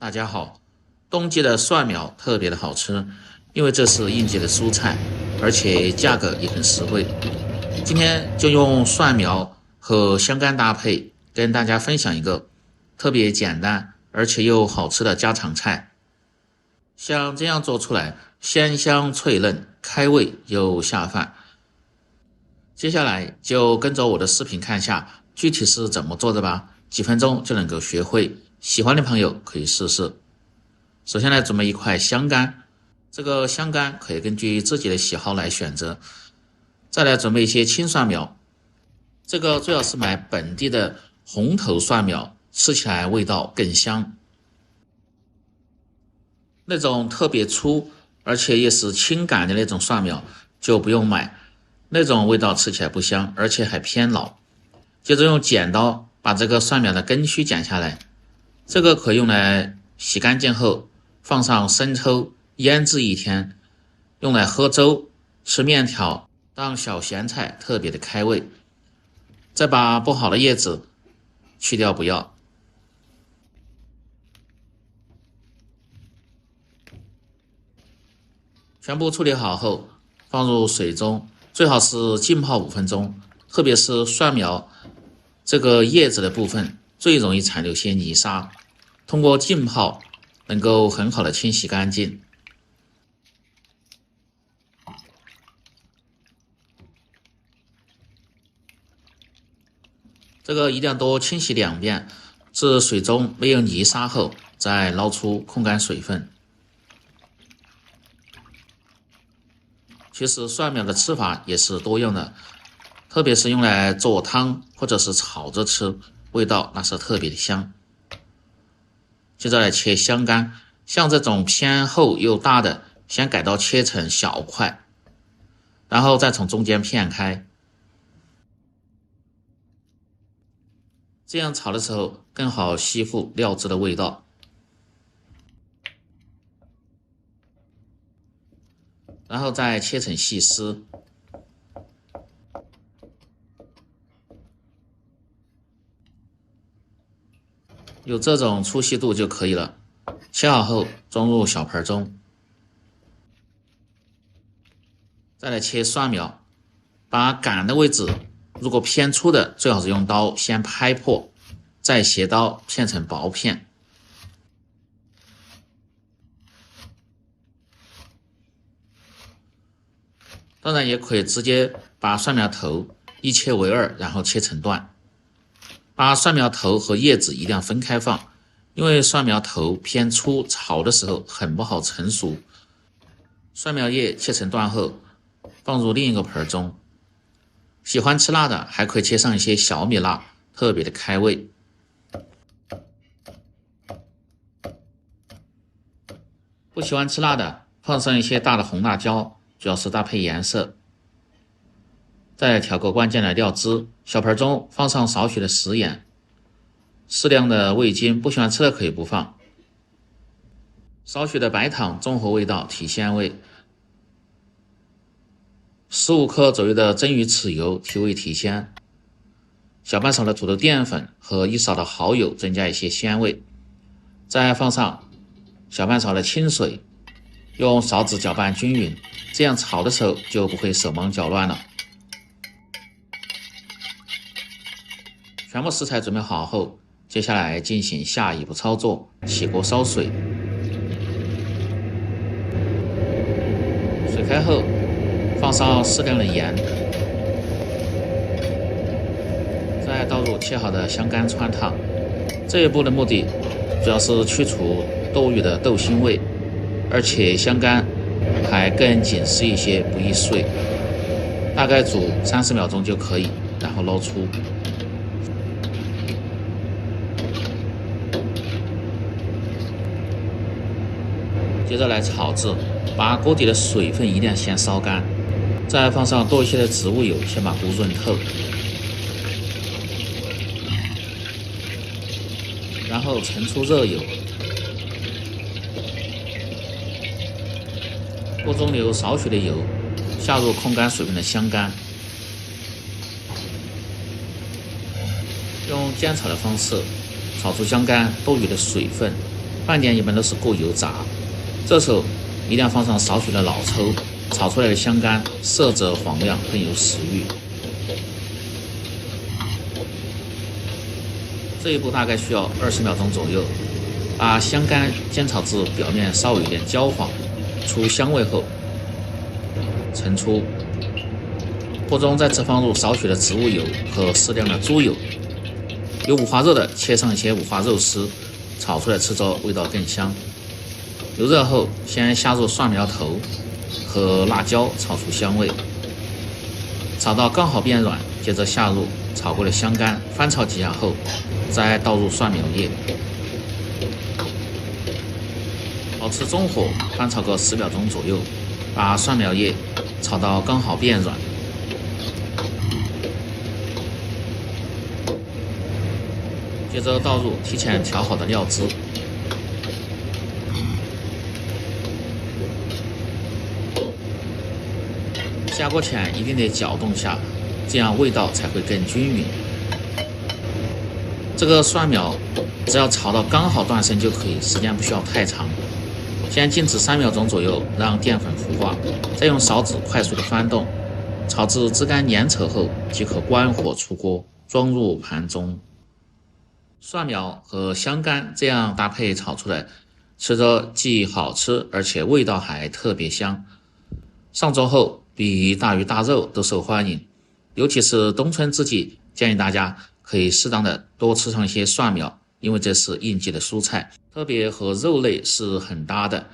大家好，冬季的蒜苗特別的好吃，因為這是應季的蔬菜，而且價格也很實惠。今天就用蒜苗和香乾搭配，跟大家分享一個特別簡單而且又好吃的家常菜。像這樣做出來，鮮香脆嫩，開胃又下飯。接下來就跟着我的視頻看下具體是怎麼做的吧，幾分鐘就能夠學會。喜歡的朋友可以試試。首先來準備一塊香乾，這個香乾可以根據自己的喜好來選擇。再來準備一些青蒜苗，這個最好是買本地的紅頭蒜苗，吃起來味道更香。那種特別粗而且也是清感的那種蒜苗就不用買，那種味道吃起來不香，而且還偏老。接着用剪刀把這個蒜苗的根須剪下來，這個可用來洗乾淨後放上生抽醃制1天，用來喝粥、吃麵條當小鹹菜，特別的開胃。再把不好的葉子去掉不要。全部處理好後放入水中，最好是浸泡5分鐘，特別是蒜苗這個葉子的部分最容易殘留些泥沙，通過浸泡能夠很好的清洗乾淨。這個一定要多清洗2遍，至水中沒有泥沙後再撈出控乾水分。其實蒜苗的吃法也是多样的，特別是用來做湯或者是炒着吃，味道那是特別的香。接着来切香乾，像這種偏厚又大的，先改刀切成小塊，然後再從中间片開，這樣炒的時候更好吸附料汁的味道。然後再切成細絲，有這種粗細度就可以了。切好後裝入小盆中。再來切蒜苗，把杆的位置如果偏粗的，最好是用刀先拍破，再斜刀片成薄片。当然也可以直接把蒜苗頭一切為2，然後切成段。把蒜苗頭和葉子一定要分開放，因為蒜苗頭偏粗，炒的時候很不好成熟。蒜苗葉切成段後放入另一個盆中。喜歡吃辣的還可以切上一些小米辣，特別的開胃。不喜歡吃辣的放上一些大的紅辣椒，主要是搭配顏色。再調個關鍵的料汁，小盆中放上少許的食鹽，適量的味精，不喜歡吃的可以不放。少許的白糖，中和味道，提鮮味。15克左右的蒸魚豉油，提味提鮮。小半勺的土豆澱粉和1勺的蚝油，增加一些鮮味。再放上小半勺的清水，用勺子攪拌均匀，這樣炒的時候就不會手忙腳亂了。全部食材準備好後，接下來進行下一步操作，起鍋燒水。水開後，放上適量的鹽，再倒入切好的香乾汆燙。這一步的目的主要是去除豆魚的豆腥味，而且香乾還更緊實一些，不易碎。大概煮30秒鐘就可以，然後撈出。接着來炒制，把鍋底的水分一定要先燒乾，再放上多一些的植物油，先把鍋潤透，然後盛出熱油。鍋中留少許的油，下入控乾水分的香乾，用煎炒的方式炒出香干、豆魚的水分，飯店一般都是過油炸，這時候一定要放上少許的老抽，炒出來的香干色澤黃亮，更有食欲。這一步大概需要20秒鐘左右，把香干煎炒至表面稍微有點焦黃，出香味後，盛出。鍋中再放入少許的植物油和適量的豬油，有五花肉的切上一些五花肉絲，炒出來吃着味道更香。油熱後，先下入蒜苗頭和辣椒，炒出香味，炒到剛好变軟，接着下入炒過的香干，翻炒幾下後，再倒入蒜苗葉，保持中火翻炒個10秒鐘左右，把蒜苗葉炒到剛好变軟。接着倒入提前調好的料汁，下鍋前一定得攪動下，這樣味道才會更均勻。這個蒜苗只要炒到剛好斷生就可以，時間不需要太長。先靜止3秒鐘左右，讓澱粉糊化，再用勺子快速的翻動，炒至汁乾粘稠後即可關火出鍋，裝入盤中。蒜苗和香干這樣搭配炒出來，吃着既好吃，而且味道還特別香。上桌後比大魚大肉都受歡迎，尤其是冬春之際，建議大家可以適當的多吃上一些蒜苗，因為這是應季的蔬菜，特別和肉類是很搭的。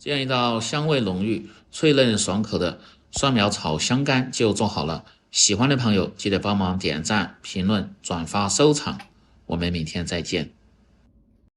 這樣一道香味濃郁、脆嫩爽口的蒜苗炒香干就做好了。喜歡的朋友記得幫忙點讚、評論、轉發、收藏。我們明天再見。